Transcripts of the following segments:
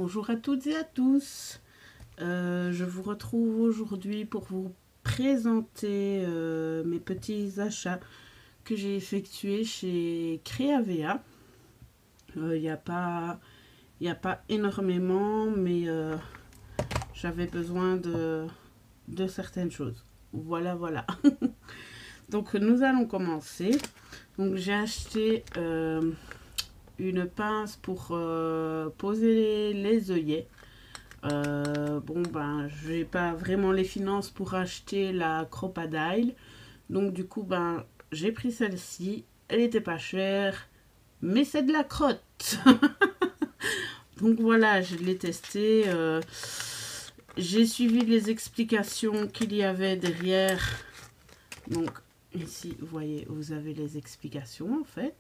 Bonjour à toutes et à tous. Je vous retrouve aujourd'hui pour vous présenter mes petits achats que j'ai effectués chez Creavea. Il n'y a pas énormément, mais j'avais besoin de certaines choses. Voilà. Donc nous allons commencer. Donc j'ai acheté une pince pour poser les œillets. Je n'ai pas vraiment les finances pour acheter la Crocodile. Donc du coup, j'ai pris celle-ci. Elle n'était pas chère, mais c'est de la crotte. Donc voilà, je l'ai testée. J'ai suivi les explications qu'il y avait derrière. Donc ici, vous voyez, vous avez les explications en fait.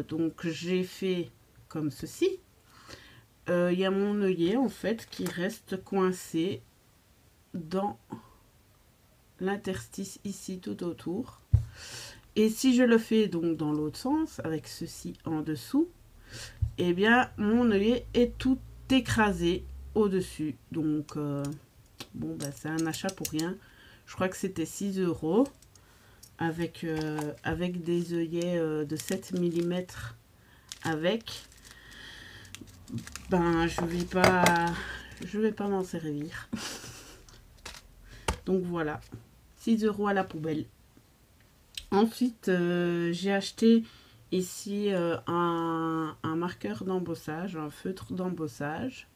Donc j'ai fait comme ceci. Il y a mon œillet en fait qui reste coincé dans l'interstice ici tout autour. Et si je le fais donc dans l'autre sens avec ceci en dessous, eh bien mon œillet est tout écrasé au dessus. Donc c'est un achat pour rien. Je crois que c'était 6 € avec des œillets de 7 mm avec. Je vais pas m'en servir. Donc voilà, 6 € à la poubelle. Ensuite, j'ai acheté ici un marqueur d'embossage, un feutre d'embossage.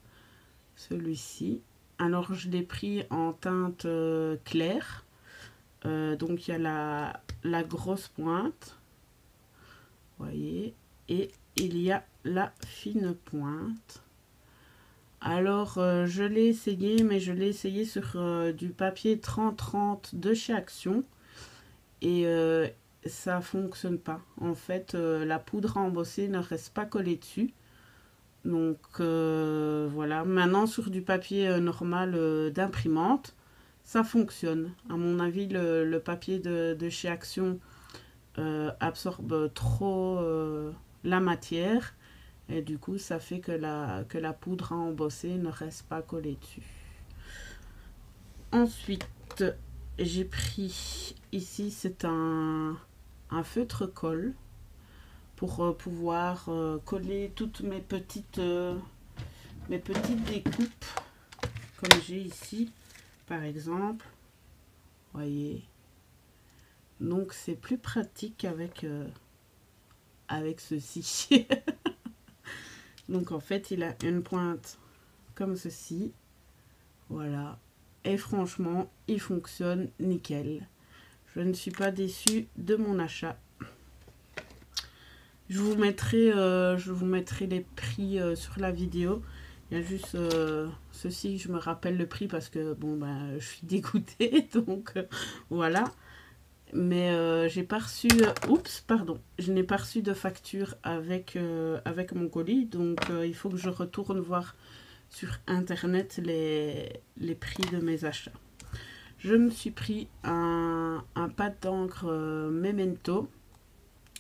Celui-ci. Alors, je l'ai pris en teinte claire. Donc, il y a la grosse pointe. Vous voyez. Et il y a la fine pointe. Alors, je l'ai essayé, mais je l'ai essayé sur du papier 30-30 de chez Action. Et ça fonctionne pas. En fait, la poudre à embosser ne reste pas collée dessus. Donc, voilà. Maintenant, sur du papier normal d'imprimante, ça fonctionne. À mon avis, le papier de chez Action absorbe trop la matière. Et du coup, ça fait que la poudre à embosser ne reste pas collée dessus. Ensuite, j'ai pris ici, c'est un feutre colle pour pouvoir coller toutes mes petites découpes comme j'ai ici, par exemple. Voyez. Donc, c'est plus pratique avec ceci. Donc en fait, il a une pointe comme ceci. Voilà. Et franchement, il fonctionne nickel. Je ne suis pas déçue de mon achat. Je vous mettrai les prix sur la vidéo. Il y a juste ceci, je me rappelle le prix parce que je suis dégoûtée. Donc voilà. Mais j'ai pas reçu je n'ai pas reçu de facture avec mon colis, donc il faut que je retourne voir sur internet les prix de mes achats. Je me suis pris un pad d'encre Memento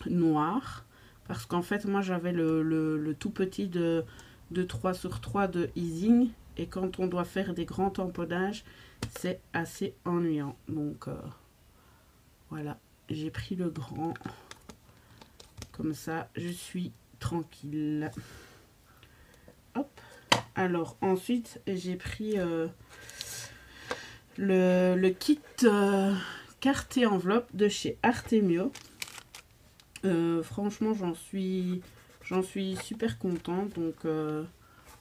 noir parce qu'en fait moi j'avais le tout petit de 3 sur 3 de Easing, et quand on doit faire des grands tamponnages c'est assez ennuyant. Donc voilà, j'ai pris le grand. Comme ça, je suis tranquille. Hop. Alors, ensuite, j'ai pris le kit carte et enveloppe de chez Artemio. Franchement, j'en suis super contente. Donc,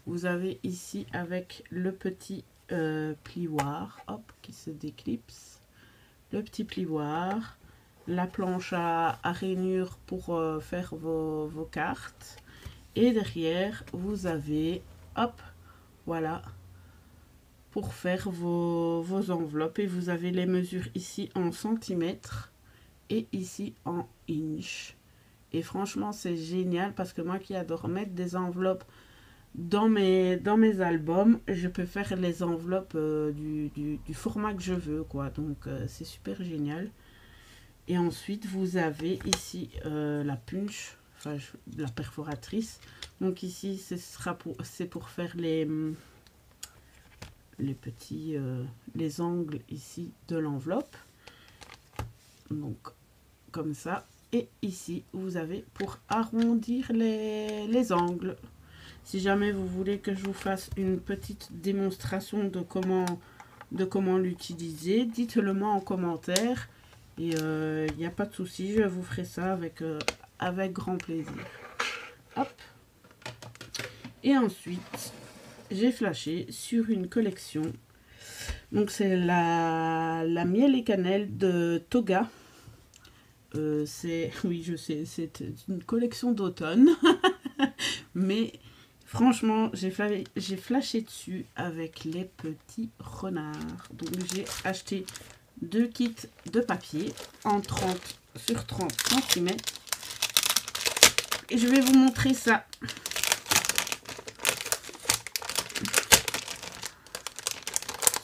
vous avez ici avec le petit plioir, hop, qui se déclipse. Le petit plioir, la planche à rainure pour faire vos cartes, et derrière vous avez, hop, voilà, pour faire vos enveloppes, et vous avez les mesures ici en centimètres et ici en inch. Et franchement c'est génial parce que moi qui adore mettre des enveloppes dans mes albums, je peux faire les enveloppes du format que je veux, quoi. Donc c'est super génial. Et ensuite vous avez ici la punch, enfin la perforatrice. Donc ici c'est pour faire les petits les angles ici de l'enveloppe, donc comme ça. Et ici vous avez pour arrondir les angles. Si jamais vous voulez que je vous fasse une petite démonstration de comment l'utiliser, dites-le moi en commentaire et il n'y a pas de souci, je vous ferai ça avec grand plaisir. Hop. Et ensuite j'ai flashé sur une collection, donc c'est la miel et cannelle de Toga. Oui je sais, c'est une collection d'automne mais franchement j'ai flashé dessus avec les petits renards. Donc j'ai acheté 2 kits de papier en 30 sur 30 cm et je vais vous montrer ça.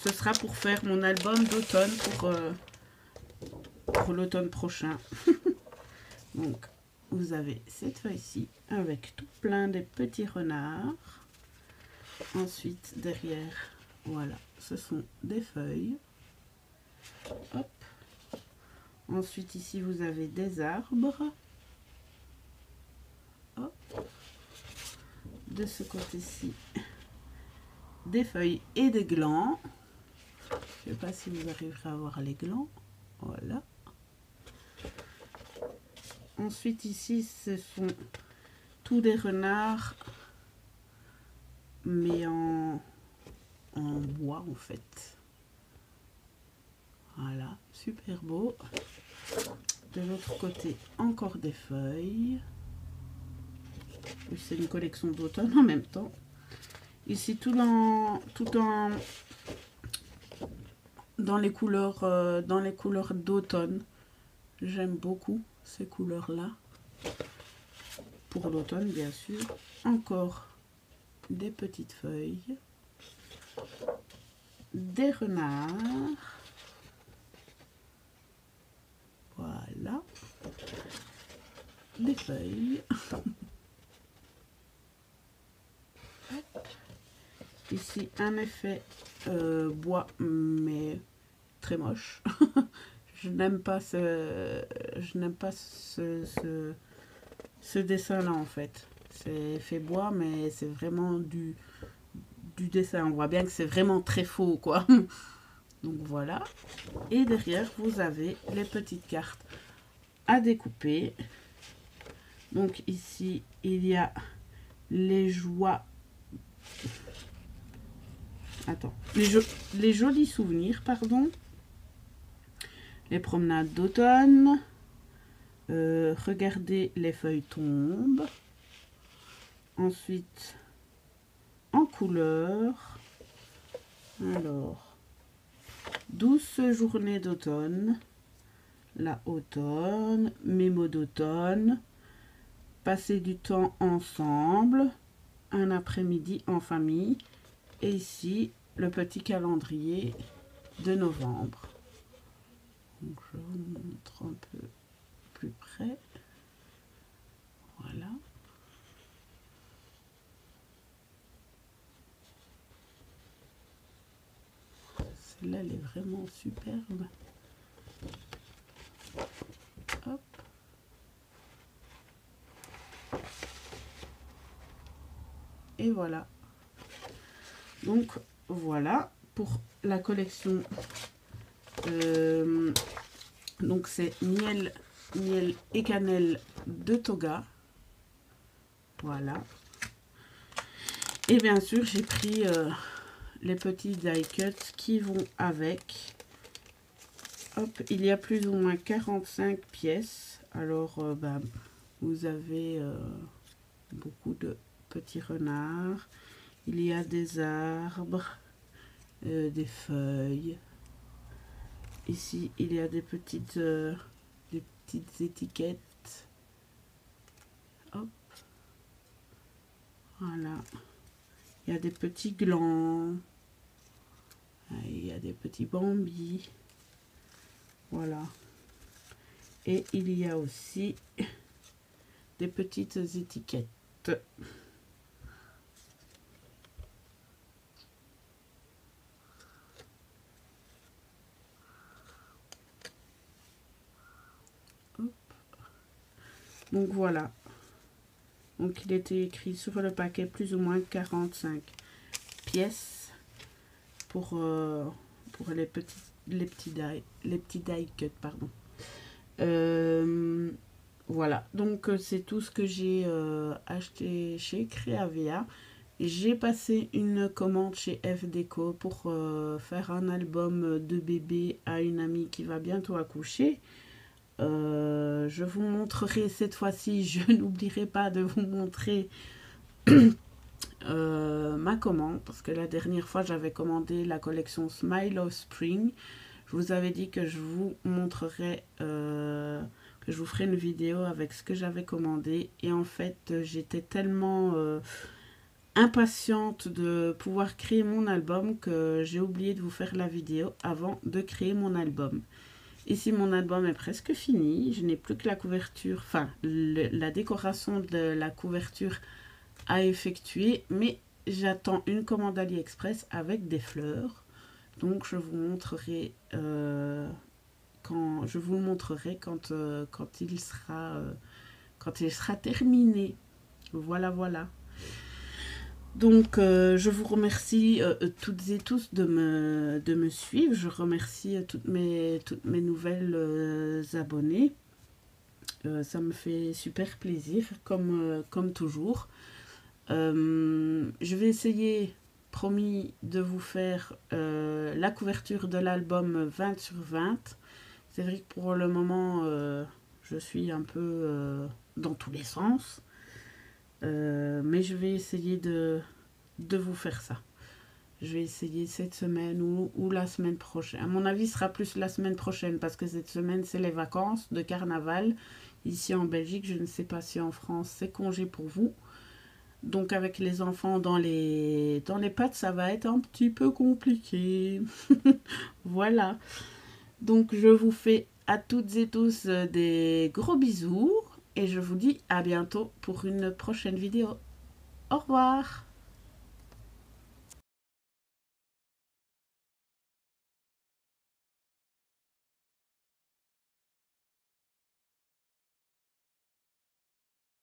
Ce sera pour faire mon album d'automne pour l'automne prochain. Donc vous avez cette feuille-ci avec tout plein de petits renards. Ensuite derrière, voilà, ce sont des feuilles. Hop. Ensuite ici vous avez des arbres. Hop. De ce côté-ci, des feuilles et des glands. Je ne sais pas si vous arriverez à voir les glands. Voilà. Ensuite ici ce sont tous des renards mais en bois en fait. Voilà, super beau. De l'autre côté encore des feuilles. C'est une collection d'automne en même temps. Ici tout dans les couleurs d'automne. J'aime beaucoup ces couleurs là pour l'automne bien sûr. Encore des petites feuilles, des renards, voilà, des feuilles. Ici un effet bois mais très moche. Je n'aime pas ce dessin là en fait. C'est fait bois mais c'est vraiment du dessin. On voit bien que c'est vraiment très faux quoi. Donc voilà. Et derrière vous avez les petites cartes à découper. Donc ici il y a les joies. Attends, les jolis souvenirs, pardon. Les promenades d'automne. Regardez les feuilles tombent. Ensuite, en couleur. Alors, douce journée d'automne. La automne, mes mots d'automne. Passer du temps ensemble. Un après-midi en famille. Et ici, le petit calendrier de novembre. Donc, je vous montre un peu plus près. Voilà. Celle-là, elle est vraiment superbe. Hop. Et voilà. Donc, voilà pour la collection. Donc, c'est miel et cannelle de Toga. Voilà. Et bien sûr, j'ai pris les petits die cuts qui vont avec. Hop, il y a plus ou moins 45 pièces. Alors, vous avez beaucoup de petits renards. Il y a des arbres, des feuilles. Ici, il y a des petites étiquettes. Hop. Voilà. Il y a des petits glands. Il y a des petits bambis. Voilà. Et il y a aussi des petites étiquettes. Hop. Donc voilà. Donc il était écrit sur le paquet plus ou moins 45 pièces pour les petits die cut, pardon. Voilà, donc c'est tout ce que j'ai acheté chez Creavia. J'ai passé une commande chez F Déco pour faire un album de bébé à une amie qui va bientôt accoucher. Je vous montrerai cette fois-ci, je n'oublierai pas de vous montrer ma commande, parce que la dernière fois j'avais commandé la collection Smile of Spring. Je vous avais dit que je vous montrerai, que je vous ferai une vidéo avec ce que j'avais commandé. Et en fait, j'étais tellement impatiente de pouvoir créer mon album que j'ai oublié de vous faire la vidéo avant de créer mon album. Ici, mon album est presque fini. Je n'ai plus que la couverture, enfin, la décoration de la couverture à effectuer. Mais j'attends une commande AliExpress avec des fleurs. Donc, je vous montrerai quand il sera terminé. Voilà, voilà. Donc, je vous remercie toutes et tous de me suivre. Je remercie toutes mes nouvelles abonnés. Ça me fait super plaisir, comme toujours. Je vais essayer, promis, de vous faire la couverture de l'album 20 sur 20. C'est vrai que pour le moment, je suis un peu dans tous les sens. Mais je vais essayer de vous faire ça. Je vais essayer cette semaine ou la semaine prochaine. À mon avis, ce sera plus la semaine prochaine parce que cette semaine, c'est les vacances de carnaval. Ici en Belgique, je ne sais pas si en France, c'est congé pour vous. Donc avec les enfants dans les pattes, ça va être un petit peu compliqué. Voilà. Donc je vous fais à toutes et tous des gros bisous. Et je vous dis à bientôt pour une prochaine vidéo. Au revoir!